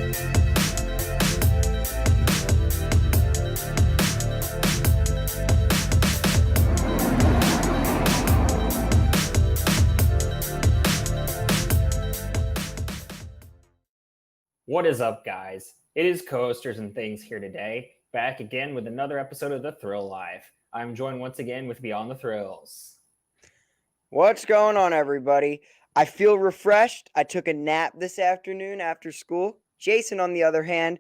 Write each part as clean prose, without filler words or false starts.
What is up, guys? It is Coasters and Things here today, back again with another episode of The Thrill Life. I'm joined once again with Beyond the Thrills. What's going on, everybody? I feel refreshed. I took a nap this afternoon after school. Jason, on the other hand,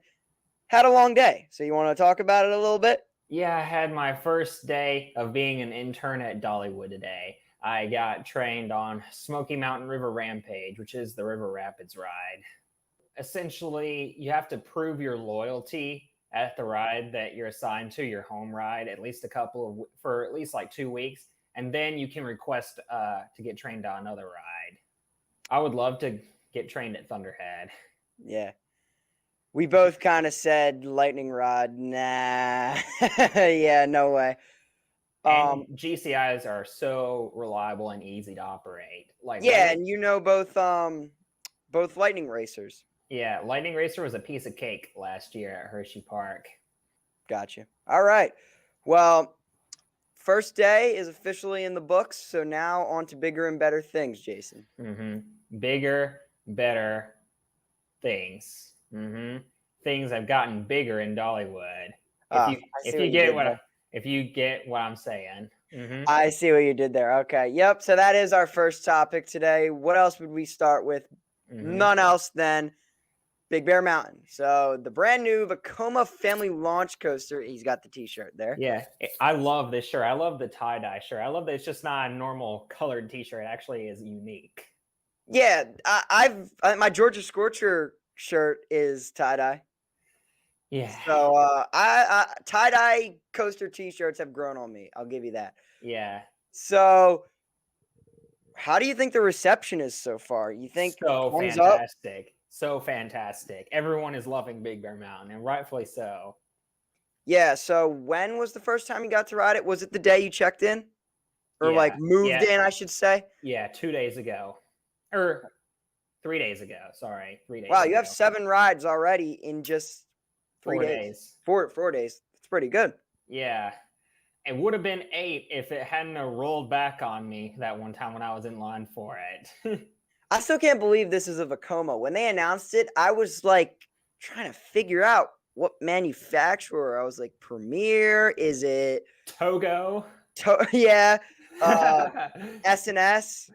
had a long day. So you want to talk about it a little bit? Yeah, I had my first day of being an intern at Dollywood today. I got trained on Smoky Mountain River Rampage, which is the River Rapids ride. Essentially, you have to prove your loyalty at the ride that you're assigned to, your home ride, for at least like 2 weeks, and then you can request to get trained on another ride. I would love to get trained at Thunderhead. Yeah. We both kind of said lightning rod. Nah. Yeah, no way. And GCIs are so reliable and easy to operate. And you know both lightning racers. Yeah, Lightning Racer was a piece of cake last year at Hershey Park. Gotcha. All right. Well, first day is officially in the books, so now on to bigger and better things, Jason. Bigger, better things. Things have gotten bigger in Dollywood. If you get what I'm saying. I see what you did there. Okay. Yep. So that is our first topic today. What else would we start with? None else than Big Bear Mountain. So the brand new Vekoma family launch coaster. He's got the t-shirt there. Yeah. I love this shirt. I love the tie-dye shirt. I love that it's just not a normal colored t-shirt. It actually is unique. Yeah. My Georgia Scorcher shirt is tie-dye. Yeah. So I tie-dye coaster t-shirts have grown on me. I'll give you that. Yeah. So how do you think the reception is so far? You think so fantastic? So fantastic. Everyone is loving Big Bear Mountain, and rightfully so. Yeah, so when was the first time you got to ride it? Was it the day you checked in? Or moved in, I should say? Yeah, 2 days ago. Or 3 days ago. Sorry, 3 days ago. Wow, you have 7 rides already in just 4 days. 4 days. That's pretty good. Yeah. It would have been 8 if it hadn't rolled back on me that one time when I was in line for it. I still can't believe this is a Vekoma. When they announced it, I was like trying to figure out what manufacturer. I was like, Premier? Is it Togo? Yeah. S&S.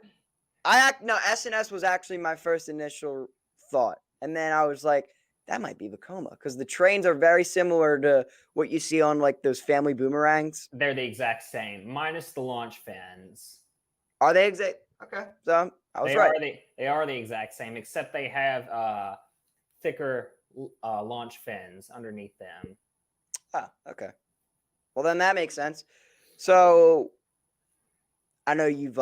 S&S was actually my first initial thought. And then I was like, that might be Vekoma because the trains are very similar to what you see on like those family boomerangs. They're the exact same, minus the launch fins. Are they exact? Okay, so I was right. They are the exact same, except they have thicker launch fins underneath them. Oh, okay. Well, then that makes sense. So I know you've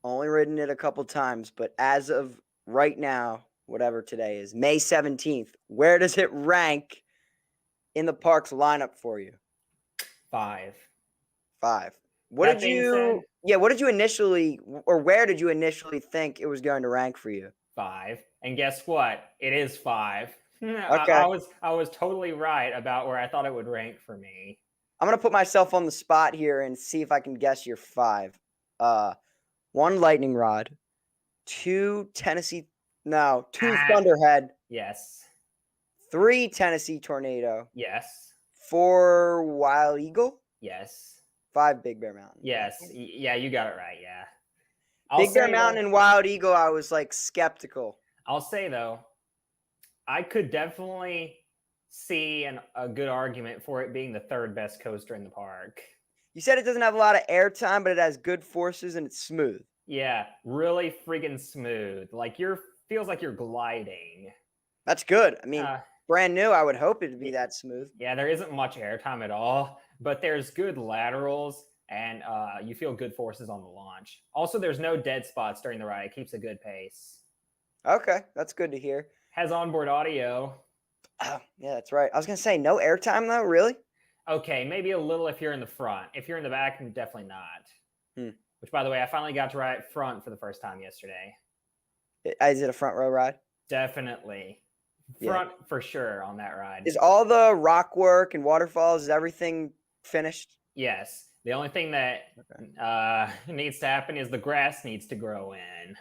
only ridden it a couple times, but as of right now, whatever today is, May 17th, where does it rank in the park's lineup for you? 5. What did you initially, or where did you initially think it was going to rank for you? 5. And guess what? It is 5. Okay. I was totally right about where I thought it would rank for me. I'm going to put myself on the spot here and see if I can guess your 5. 1 lightning rod, 2 Thunderhead. Yes. 3 Tennessee Tornado. Yes. 4 Wild Eagle. Yes. 5 Big Bear Mountain. Yes. Yeah, you got it right. Yeah. Big Bear Mountain and Wild Eagle, I was skeptical. I'll say though, I could definitely see a good argument for it being the 3rd best coaster in the park. You said it doesn't have a lot of airtime, but it has good forces and it's smooth. Yeah, really freaking smooth. Feels like you're gliding. That's good. I mean, brand new, I would hope it'd be that smooth. Yeah, there isn't much airtime at all, but there's good laterals and you feel good forces on the launch. Also, there's no dead spots during the ride. It keeps a good pace. Okay, that's good to hear. Has onboard audio. Oh, yeah, that's right. I was going to say, no airtime though, really? Okay, maybe a little if you're in the front. If you're in the back, definitely not. Which, by the way, I finally got to ride front for the first time yesterday. Is it a front row ride? Definitely. front for sure on that ride. Is all the rock work and waterfalls, is everything finished? Yes. The only thing that needs to happen is the grass needs to grow in.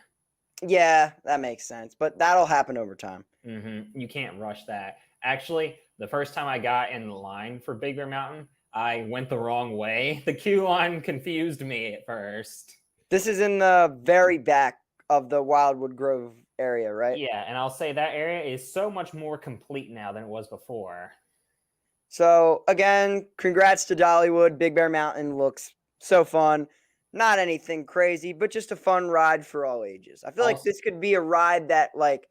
Yeah, that makes sense. But that'll happen over time. You can't rush that. Actually, the first time I got in the line for Big Bear Mountain, I went the wrong way. The queue line confused me at first. This is in the very back of the Wildwood Grove area, right? Yeah, and I'll say that area is so much more complete now than it was before. So, again, congrats to Dollywood. Big Bear Mountain looks so fun. Not anything crazy, but just a fun ride for all ages. I feel like this could be a ride that, like,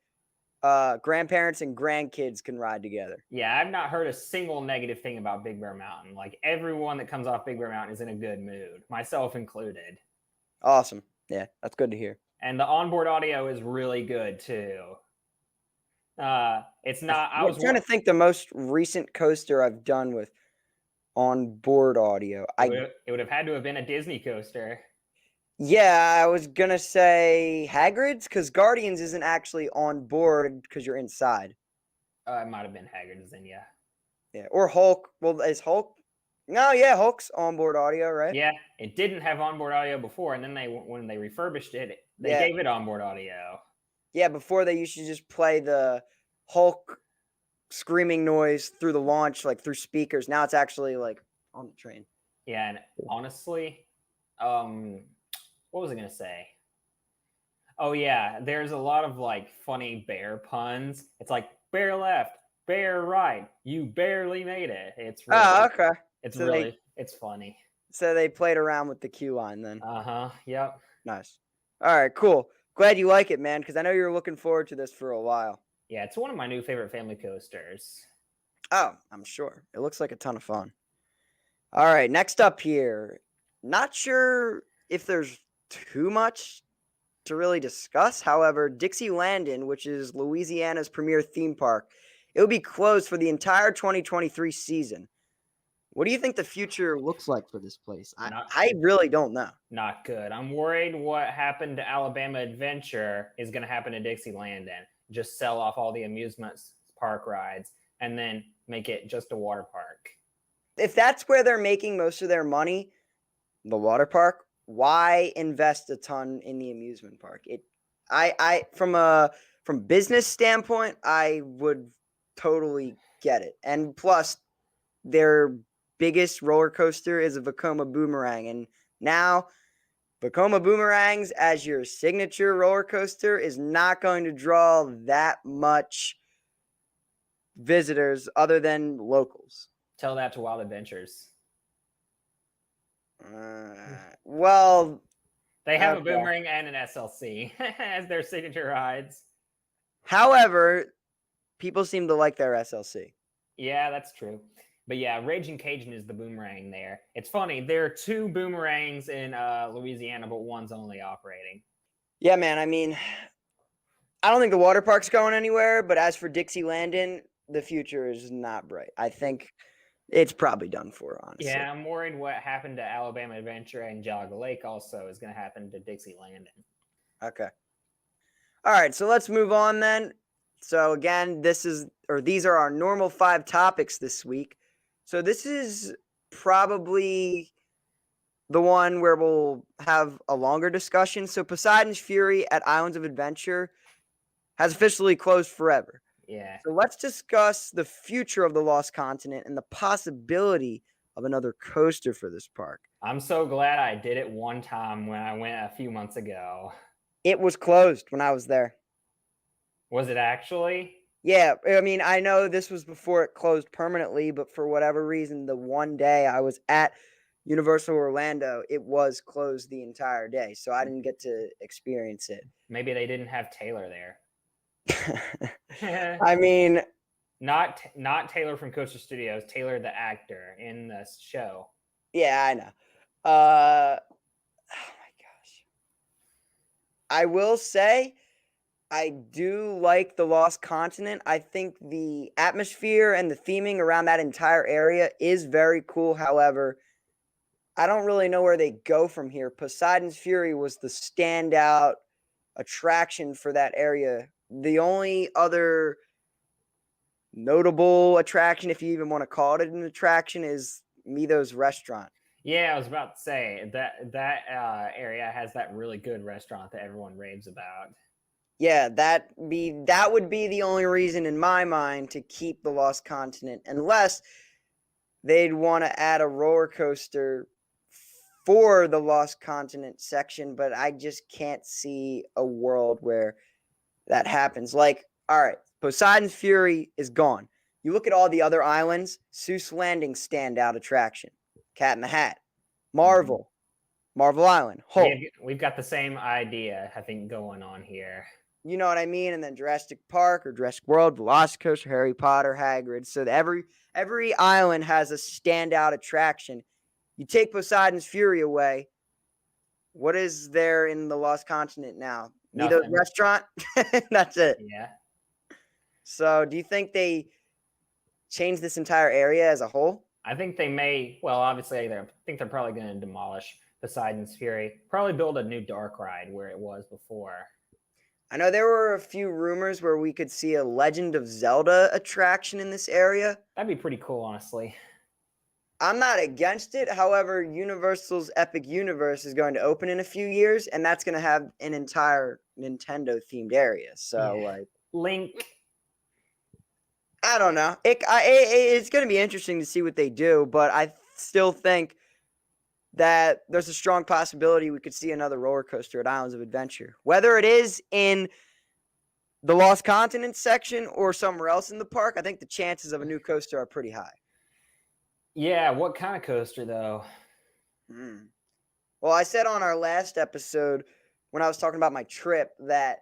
grandparents and grandkids can ride together. Yeah, I've not heard a single negative thing about Big Bear Mountain. Like, everyone that comes off Big Bear Mountain is in a good mood, myself included. Awesome. Yeah, that's good to hear. And the onboard audio is really good too. It's not. I was trying to think the most recent coaster I've done with onboard audio. It would have had to have been a Disney coaster. Yeah, I was gonna say Hagrid's, because Guardians isn't actually on board because you're inside. It might have been Hagrid's then, yeah. Yeah, or Hulk. Well, is Hulk? No, yeah, Hulk's onboard audio, right? Yeah, it didn't have onboard audio before, and then when they refurbished it, they gave it onboard audio. Yeah, before they used to just play the Hulk screaming noise through the launch, like through speakers. Now it's actually like on the train. Yeah, and honestly, what was I gonna say? Oh yeah, there's a lot of like funny bear puns. It's like bear left, bear right. You barely made it. It's really, okay. It's So really it's funny. So they played around with the queue line then. Yep. Nice. All right, cool. Glad you like it, man, because I know you're looking forward to this for a while. Yeah, it's one of my new favorite family coasters. Oh, I'm sure. It looks like a ton of fun. All right, next up here. Not sure if there's too much to really discuss. However, Dixie Landin, which is Louisiana's premier theme park, it will be closed for the entire 2023 season. What do you think the future looks like for this place? I really don't know. Not good. I'm worried what happened to Alabama Adventure is going to happen to Dixie Landin. Just sell off all the amusement park rides and then make it just a water park. If that's where they're making most of their money, the water park, why invest a ton in the amusement park? From business standpoint, I would totally get it. And plus, their biggest roller coaster is a Vekoma Boomerang, and now Vekoma Boomerangs as your signature roller coaster is not going to draw that much visitors other than locals. Tell that to Wild Adventures. Well, they have a boomerang and an SLC as their signature rides. However, people seem to like their SLC. Yeah, that's true. But yeah, Raging Cajun is the boomerang there. It's funny. There are two boomerangs in Louisiana, but one's only operating. Yeah, man. I mean, I don't think the water park's going anywhere, but as for Dixie Landin, the future is not bright. I think it's probably done for, honestly. Yeah, I'm worried what happened to Alabama Adventure and Jogga Lake also is going to happen to Dixie Landin. Okay. All right, so let's move on then. So again, these are our normal 5 topics this week. So this is probably the one where we'll have a longer discussion. So Poseidon's Fury at Islands of Adventure has officially closed forever. Yeah. So let's discuss the future of the Lost Continent and the possibility of another coaster for this park. I'm so glad I did it one time when I went a few months ago. It was closed when I was there. Was it actually? Yeah, I mean, I know this was before it closed permanently, but for whatever reason, the one day I was at Universal Orlando, it was closed the entire day, so I didn't get to experience it. Maybe they didn't have Taylor there. I mean, not Taylor from Coaster Studios, Taylor the actor in the show. Yeah, I know. Oh my gosh. I will say I do like the Lost Continent. I think the atmosphere and the theming around that entire area is very cool. However, I don't really know where they go from here. Poseidon's Fury was the standout attraction for that area. The only other notable attraction, if you even want to call it an attraction, is Mito's restaurant. Yeah, I was about to say that area has that really good restaurant that everyone raves about. Yeah, that would be the only reason in my mind to keep the Lost Continent, unless they'd want to add a roller coaster for the Lost Continent section, but I just can't see a world where that happens. Like, all right, Poseidon's Fury is gone. You look at all the other islands, Seuss Landing standout attraction, Cat in the Hat, Marvel, Marvel Island, Hulk. We've got the same idea, I think, going on here. You know what I mean? And then Jurassic Park or Jurassic World, Velocicoaster, Harry Potter, Hagrid. So every island has a standout attraction. You take Poseidon's Fury away, what is there in the Lost Continent now? Mito's Nothing. restaurant? That's it. Yeah. So do you think they change this entire area as a whole? I think they may. Well, obviously, I think they're probably going to demolish Poseidon's Fury. Probably build a new dark ride where it was before. I know there were a few rumors where we could see a Legend of Zelda attraction in this area. That'd be pretty cool, honestly. I'm not against it. However, Universal's Epic Universe is going to open in a few years, and that's going to have an entire Nintendo-themed area. So, like, Link. I don't know. It's going to be interesting to see what they do, but I still think that there's a strong possibility we could see another roller coaster at Islands of Adventure. Whether it is in the Lost Continent section or somewhere else in the park, I think the chances of a new coaster are pretty high. Yeah, what kind of coaster, though? Well, I said on our last episode, when I was talking about my trip, that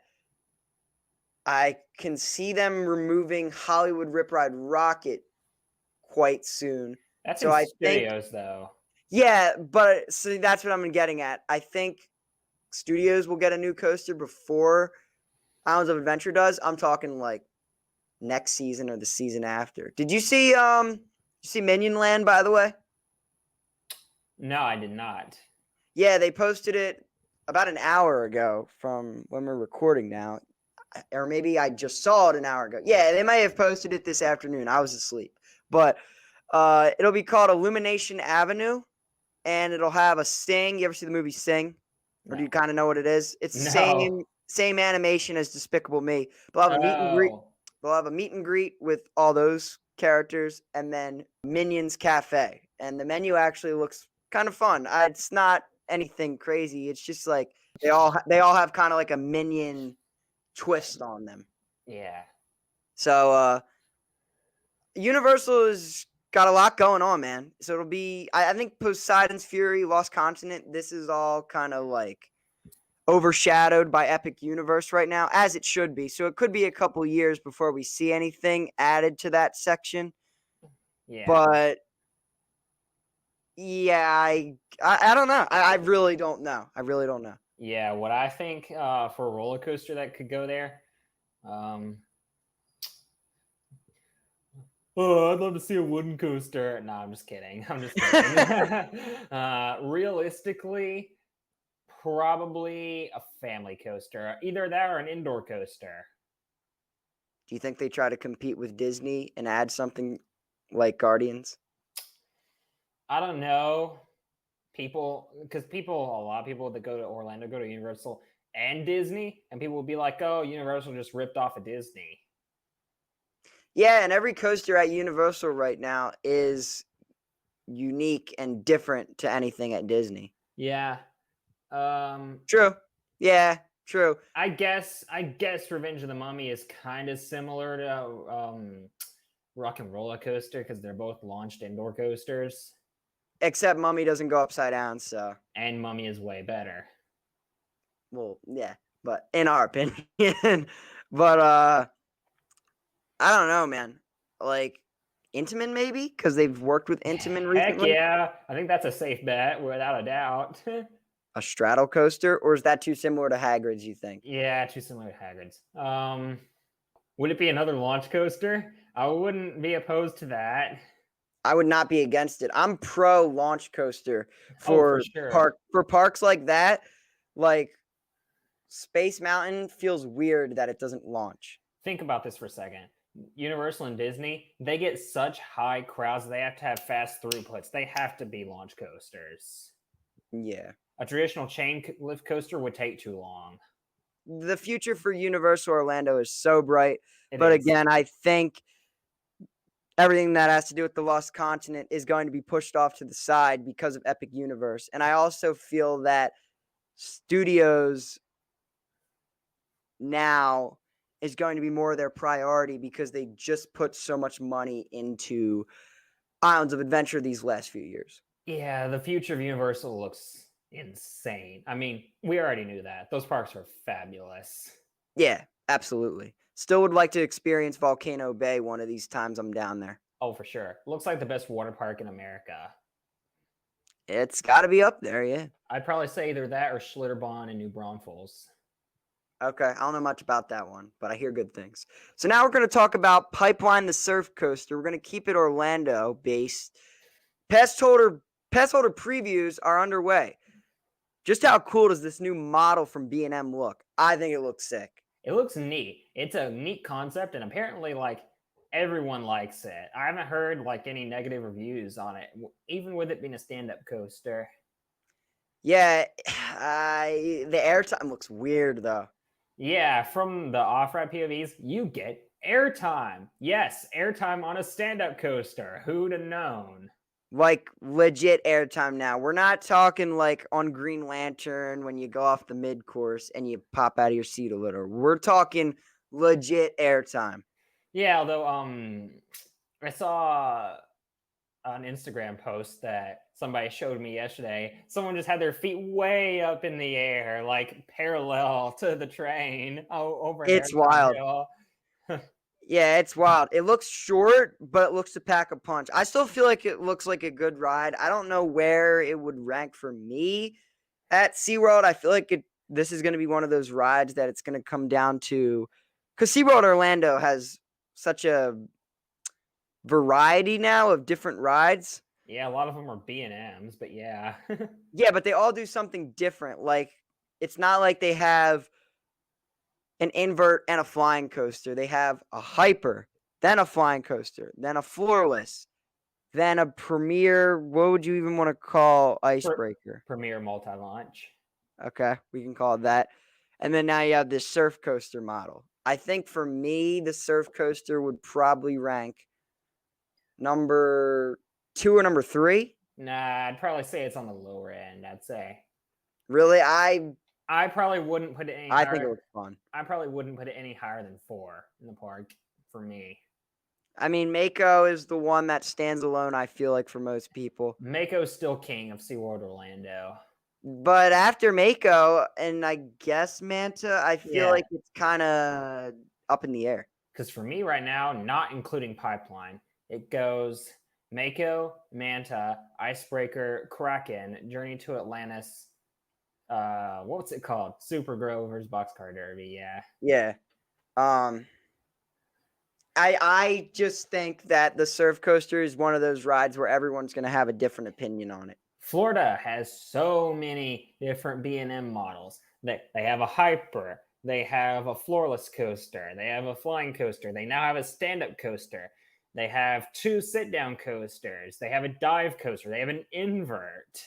I can see them removing Hollywood Rip Ride Rocket quite soon. That's so in studios, though. Yeah, but see, that's what I'm getting at. I think studios will get a new coaster before Islands of Adventure does. I'm talking like next season or the season after. Did you see Minion Land, by the way? No, I did not. Yeah, they posted it about an hour ago from when we're recording now. Or maybe I just saw it an hour ago. Yeah, they may have posted it this afternoon. I was asleep. But it'll be called Illumination Avenue, and it'll have a Sing. You ever see the movie Sing? Or do you kind of know what it is? It's the same animation as Despicable Me. They'll have a meet and greet. They'll have a meet and greet with all those characters, and then Minions Cafe. And the menu actually looks kind of fun. It's not anything crazy. It's just like they all have kind of like a Minion twist on them. Yeah. So Universal has got a lot going on, man. So it'll be I think Poseidon's Fury, Lost Continent, this is all kind of like overshadowed by Epic Universe right now, as it should be. So it could be a couple years before we see anything added to that section. Yeah. But yeah, I don't know. I really don't know. I really don't know. Yeah, what I think for a roller coaster that could go there, I'd love to see a wooden coaster. No, I'm just kidding. Realistically, probably a family coaster. Either that or an indoor coaster. Do you think they try to compete with Disney and add something like Guardians? I don't know. A lot of people that go to Orlando go to Universal and Disney, and people will be like, oh, Universal just ripped off of Disney. Yeah, and every coaster at Universal right now is unique and different to anything at Disney. Yeah. True. Yeah, true. I guess Revenge of the Mummy is kind of similar to Rock and Roller Coaster because they're both launched indoor coasters. Except Mummy doesn't go upside down, so. And Mummy is way better. Well, yeah, but in our opinion. But I don't know, man. Like Intamin maybe? Because they've worked with Intamin recently. Heck yeah. I think that's a safe bet, without a doubt. A straddle coaster? Or is that too similar to Hagrid's, you think? Yeah, too similar to Hagrid's. Would it be another launch coaster? I wouldn't be opposed to that. I would not be against it. I'm pro launch coaster for sure. for parks like that. Like Space Mountain feels weird that it doesn't launch. Think about this for a second. Universal and Disney, they get such high crowds, they have to have fast throughputs. They have to be launch coasters. Yeah. A traditional chain lift coaster would take too long. The future for Universal Orlando is so bright. It But is. again, I think everything that has to do with the Lost Continent is going to be pushed off to the side because of Epic Universe. And I also feel that studios now is going to be more of their priority because they just put so much money into Islands of Adventure these last few years. Yeah, the future of Universal looks insane. I mean, we already knew that. Those parks are fabulous. Yeah, absolutely. Still would like to experience Volcano Bay one of these times I'm down there. Oh, for sure. Looks like the best water park in America. It's got to be up there, yeah. I'd probably say either that or Schlitterbahn and New Braunfels. Okay, I don't know much about that one, but I hear good things. So now we're going to talk about Pipeline the Surf Coaster. We're going to keep it Orlando based. Pass holder previews are underway. Just how cool does this new model from B&M look? I think it looks sick. It looks neat. It's a neat concept, and apparently, like, everyone likes it. I haven't heard like any negative reviews on it, even with it being a stand-up coaster. Yeah, the airtime looks weird though. Yeah, from the off-ride POVs, you get airtime. Yes, airtime on a stand-up coaster. Who'd have known? Like legit airtime now. We're not talking like on Green Lantern when you go off the mid course and you pop out of your seat a little. We're talking legit airtime. Yeah, although I saw an Instagram post that somebody showed me yesterday. Someone just had their feet way up in the air, like parallel to the train over an It's airtime wild. hill. Yeah, it's wild. It looks short, but it looks to pack a punch. I still feel like it looks like a good ride. I don't know where it would rank for me at SeaWorld. I feel like this is going to be one of those rides that it's going to come down to, because SeaWorld Orlando has such a variety now of different rides. Yeah, a lot of them are B&Ms, but yeah. Yeah, but they all do something different. Like, it's not like they have an invert and a flying coaster. They have a hyper, then a flying coaster, then a floorless, then a premier. What would you even want to call icebreaker? Premier multi-launch. Okay, we can call it that. And then now you have this surf coaster model. I think for me, the surf coaster would probably rank number 2 or number 3. Nah, I'd probably say it's on the lower end. I'd say. Really, I probably wouldn't put it any I higher. think it looks fun. I probably wouldn't put it any higher than 4 in the park for me. I mean, Mako is the one that stands alone, I feel like, for most people. Mako's still king of SeaWorld Orlando. But after Mako and I guess Manta, I feel like it's kind of up in the air. Because for me right now, not including Pipeline, it goes Mako, Manta, Icebreaker, Kraken, Journey to Atlantis. What's it called? Super Grover's Boxcar Derby. Yeah. Yeah. I just think that the surf coaster is one of those rides where everyone's going to have a different opinion on it. Florida has so many different B&M models. They have a hyper, they have a floorless coaster, they have a flying coaster, they now have a stand-up coaster, they have 2 sit-down coasters, they have a dive coaster, they have an invert.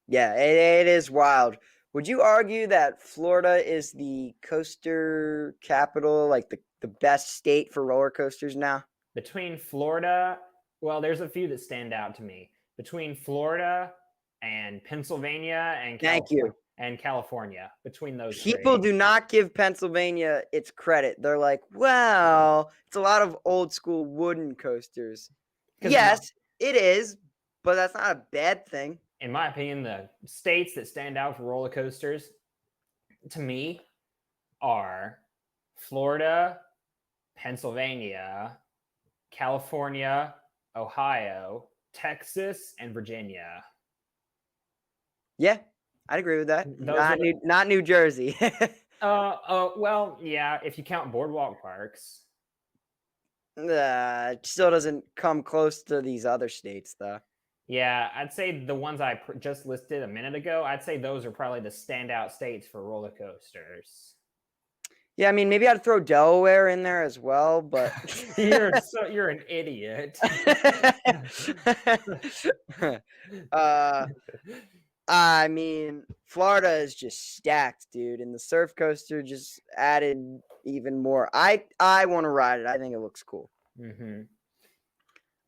Yeah, it is wild. Would you argue that Florida is the coaster capital, like the best state for roller coasters now? Between Florida, well, there's a few that stand out to me. Between Florida and Pennsylvania and California, between those people three. do not give Pennsylvania its credit. They're like, well, it's a lot of old school wooden coasters. Yes, it is, but that's not a bad thing. In my opinion, the states that stand out for roller coasters, to me, are Florida, Pennsylvania, California, Ohio, Texas, and Virginia. Yeah, I'd agree with that. Not New Jersey. Well, yeah, if you count boardwalk parks. It still doesn't come close to these other states, though. Yeah, I'd say the ones I just listed a minute ago, I'd say those are probably the standout states for roller coasters. Yeah, I mean, maybe I'd throw Delaware in there as well, but You're an idiot. uh, I mean, Florida is just stacked, dude, and the surf coaster just added even more. I want to ride it. I think it looks cool. Hmm.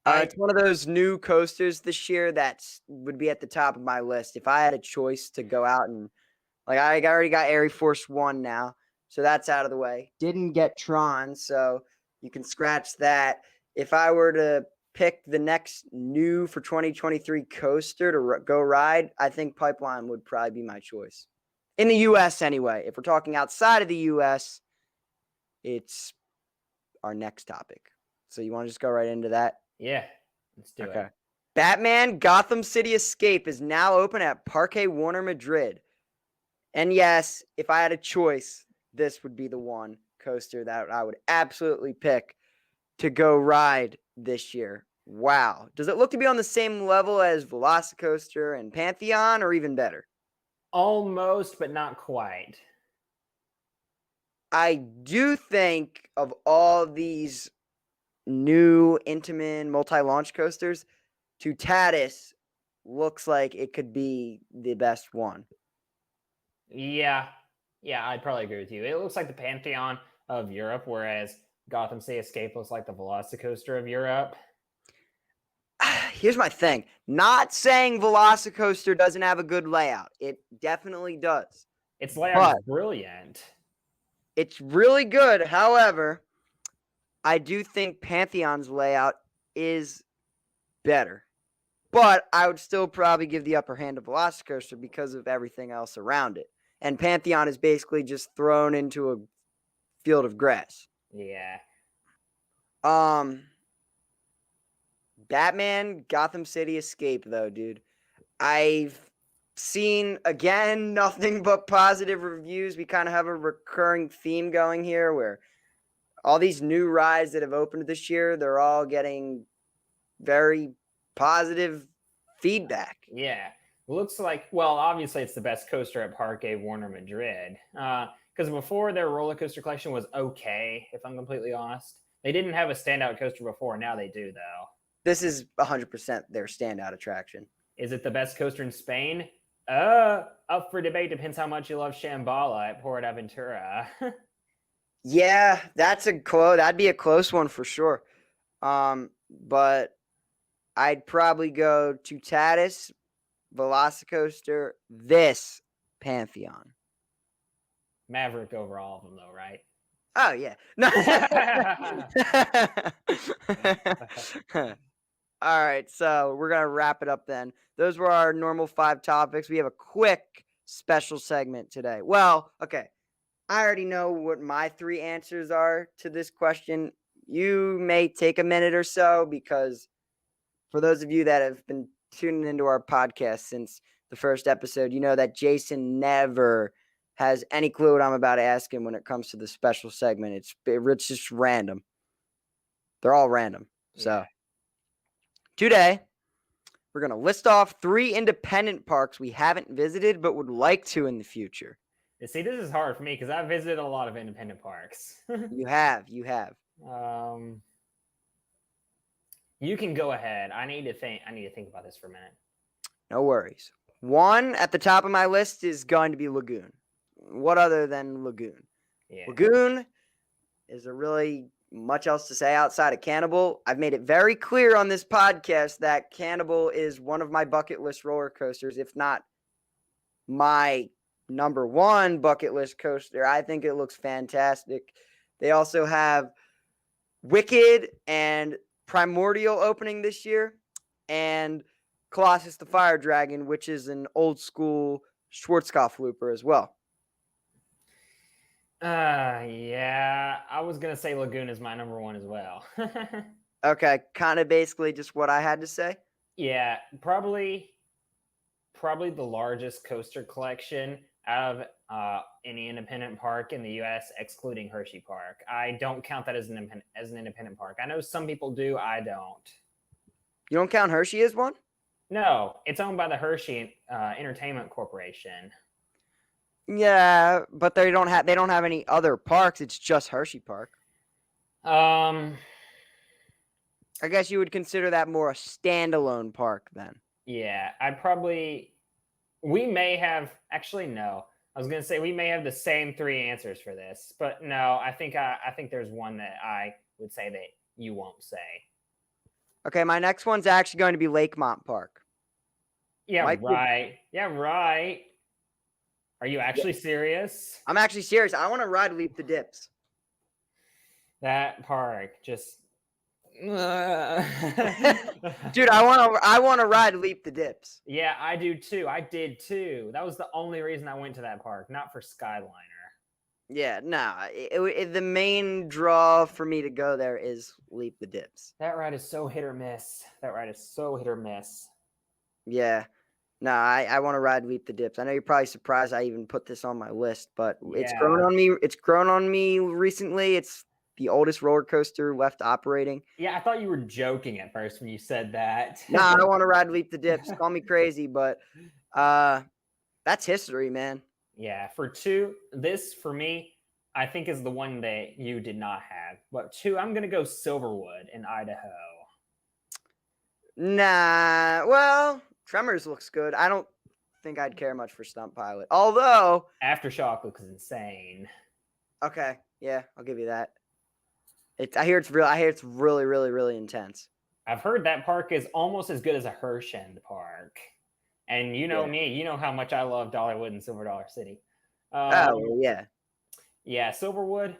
I It's one of those new coasters this year that would be at the top of my list if I had a choice to go out and like I already got Air Force One now, so that's out of the way. Didn't get Tron, so you can scratch that. If I were to pick the next new for 2023 coaster to go ride, I think Pipeline would probably be my choice. In the U.S. anyway. If we're talking outside of the U.S., it's our next topic. So you want to just go right into that? Yeah, let's do Okay. it. Batman Gotham City Escape is now open at Parque Warner Madrid. And yes, if I had a choice, this would be the one coaster that I would absolutely pick to go ride this year. Wow. Does it look to be on the same level as Velocicoaster and Pantheon or even better? Almost, but not quite. I do think of all these new Intamin multi-launch coasters, Tutatis looks like it could be the best one. Yeah, yeah, I'd probably agree with you. It looks like the Pantheon of Europe, whereas Gotham City Escape looks like the Velocicoaster of Europe. Here's my thing. Not saying Velocicoaster doesn't have a good layout. It definitely does. Its layout But is brilliant. it's really good. However, I do think Pantheon's layout is better. But I would still probably give the upper hand to Velocicoaster because of everything else around it. And Pantheon is basically just thrown into a field of grass. Yeah. Batman Gotham City Escape, though, dude. I've seen, again, nothing but positive reviews. We kind of have a recurring theme going here where all these new rides that have opened this year, they're all getting very positive feedback. Yeah. Looks like, well, obviously it's the best coaster at Parque Warner Madrid. Because before their roller coaster collection was okay, if I'm completely honest. They didn't have a standout coaster before. Now they do, though. This is 100% their standout attraction. Is it the best coaster in Spain? Up for debate. Depends how much you love Shambhala at Portaventura. Yeah, that'd be a close one for sure. But I'd probably go to Tatis, Velocicoaster, this Pantheon. Maverick over all of them, though, right? Oh yeah. No. All right, so we're gonna wrap it up then. Those were our normal 5 topics. We have a quick special segment today. Well, okay. I already know what my 3 answers are to this question. You may take a minute or so because for those of you that have been tuning into our podcast since the first episode, you know that Jason never has any clue what I'm about to ask him when it comes to the special segment. It's just random. They're all random. So Yeah. today, we're going to list off 3 independent parks we haven't visited but would like to in the future. See, this is hard for me because I've visited a lot of independent parks. You have. You can go ahead. I need to think about this for a minute. No worries. 1 at the top of my list is going to be Lagoon. What other than Lagoon? Yeah. Lagoon is there really much else to say outside of Cannibal? I've made it very clear on this podcast that Cannibal is one of my bucket list roller coasters, if not my number 1 bucket list coaster. I think it looks fantastic. They also have Wicked and Primordial opening this year, and Colossus the Fire Dragon, which is an old school Schwarzkopf looper as well. Yeah, I was gonna say Lagoon is my number 1 as well. Okay, kind of basically just what I had to say. Yeah, probably the largest coaster collection out of any independent park in the U.S., excluding Hershey Park. I don't count that as an independent park. I know some people do. I don't. You don't count Hershey as one? No, it's owned by the Hershey Entertainment Corporation. Yeah, but they don't have any other parks. It's just Hershey Park. Um, I guess you would consider that more a standalone park then. yeah, I'd probably. We may have actually no. I was gonna say we may have the same three answers for this, but no. I think there's one that I would say that you won't say. Okay, my next one's actually going to be Lakemont Park. Yeah, Might be. right. Yeah, right. Are you Yeah, actually serious? I'm actually serious. I want to ride Leap the Dips. That park just. Dude, I want to ride Leap the Dips. Yeah, I do too. I did too. That was the only reason I went to that park, not for Skyliner. Yeah, nah. The main draw for me to go there is Leap the Dips. That ride is so hit or miss. That ride is so hit or miss. Yeah. No, I want to ride Leap the Dips. I know you're probably surprised I even put this on my list, but it's grown Yeah. on me. It's grown on me recently. It's the oldest roller coaster left operating. Yeah, I thought you were joking at first when you said that. Nah, I want to ride Leap the Dips. Call me crazy, but that's history, man. Yeah, for two, this for me, I think is the one that you did not have. But two, I'm gonna go Silverwood in Idaho. Nah, well, Tremors looks good. I don't think I'd care much for Stunt Pilot. Although, Aftershock looks insane. okay, yeah, I'll give you that. I hear it's real. I hear it's really, really, really intense. I've heard that park is almost as good as a Hershend park. And you know Yeah. me, you know how much I love Dollywood and Silver Dollar City. Oh, well, yeah. Yeah, Silverwood,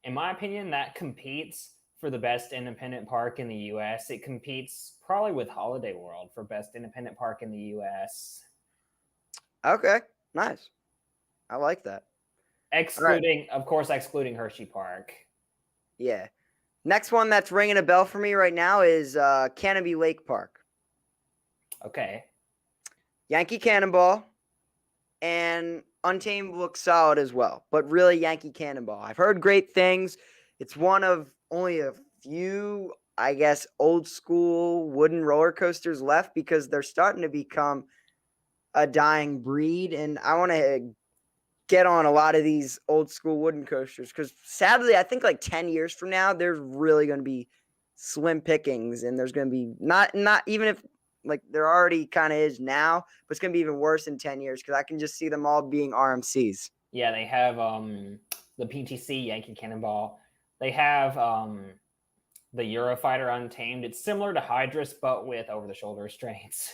in my opinion, that competes for the best independent park in the US. It competes probably with Holiday World for best independent park in the US. Okay, nice. I like that. All right. Of course, excluding Hershey Park. Yeah. Next one that's ringing a bell for me right now is Canopy Lake Park. Okay. Yankee Cannonball and Untamed looks solid as well, but really Yankee Cannonball. I've heard great things. It's one of only a few, I guess, old school wooden roller coasters left because they're starting to become a dying breed. And I want to get on a lot of these old school wooden coasters because sadly, I think like 10 years from now, there's really going to be slim pickings and there's going to be not even if like there already kind of is now, but it's going to be even worse in 10 years because I can just see them all being RMCs. Yeah, they have the PTC Yankee Cannonball. They have the Eurofighter Untamed. It's similar to Hydrus, but with over-the-shoulder restraints.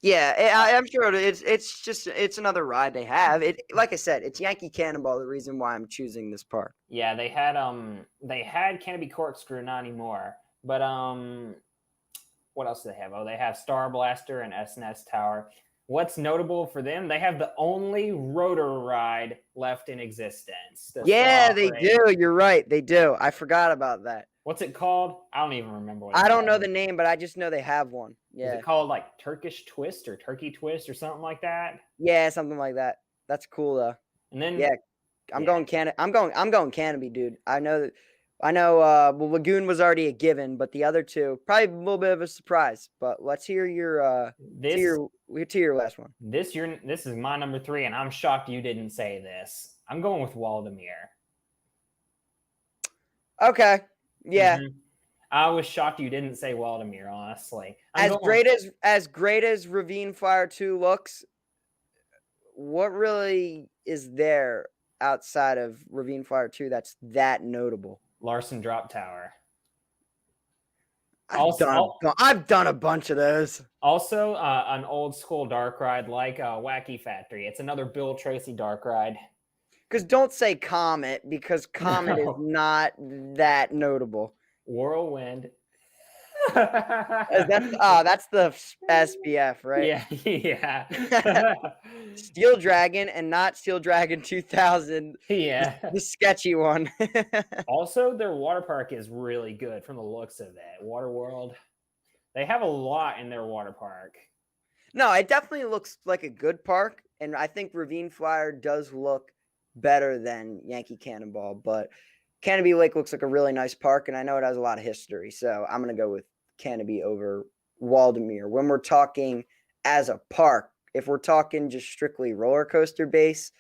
Yeah, I'm sure it's another ride they have. It like I said, it's Yankee Cannonball. The reason why I'm choosing this park. Yeah, they had Canopy Corkscrew, not anymore. But what else do they have? Oh, they have Star Blaster and SNS Tower. What's notable for them? They have the only rotor ride left in existence. Yeah, they do. You're right. They do. I forgot about that. What's it called? I don't even remember what I don't know the name, but I just know they have one. Yeah. Is it called like Turkish Twist or Turkey Twist or something like that? Yeah, something like that. That's cool though. And then yeah, I'm going Canopy, dude. I know well, Lagoon was already a given, but the other two probably a little bit of a surprise. But let's hear your your last one. This is my number 3, and I'm shocked you didn't say this. I'm going with Waldemir. Okay. Yeah. Mm-hmm. I was shocked you didn't say Waldemir, honestly. As great as Ravine Fire 2 looks, what really is there outside of Ravine Fire 2 that's that notable? Larson Drop Tower. I've done a bunch of those. Also, an old school dark ride like Wacky Factory. It's another Bill Tracy dark ride. Because don't say Comet, because Comet is not that notable. Whirlwind. That's the SBF, right? Yeah. Steel Dragon and not Steel Dragon 2000. Yeah. The sketchy one. Also, their water park is really good from the looks of it. Waterworld. They have a lot in their water park. No, it definitely looks like a good park. And I think Ravine Flyer does look better than Yankee Cannonball. But Canopy Lake looks like a really nice park. And I know it has a lot of history. So I'm going to go with Canopy over Waldemir. When we're talking as a park, if we're talking just strictly roller coaster base,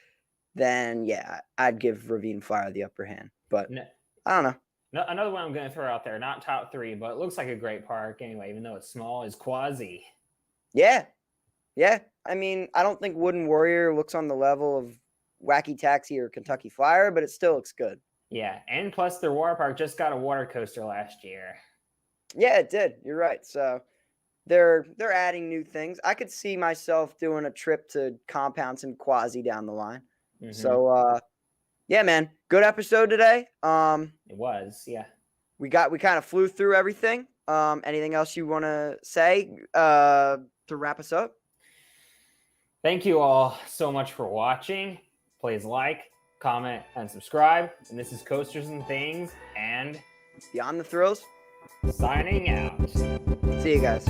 then yeah, I'd give Ravine Fire the upper hand. But No, I don't know. no, another one I'm going to throw out there, not top 3, but it looks like a great park anyway, even though it's small, is Quasi. Yeah, yeah. I mean, I don't think Wooden Warrior looks on the level of Wacky Taxi or Kentucky Flyer, but it still looks good. Yeah, and plus their water park just got a water coaster last year. Yeah, it did. You're right. So they're adding new things. I could see myself doing a trip to Compounds and Quasi down the line. Mm-hmm. So yeah, man, good episode today. It was, yeah. We kind of flew through everything. Anything else you want to say to wrap us up? Thank you all so much for watching. Please like, comment, and subscribe. And this is Coasters and Things, and Beyond the Thrills, signing out. see you guys.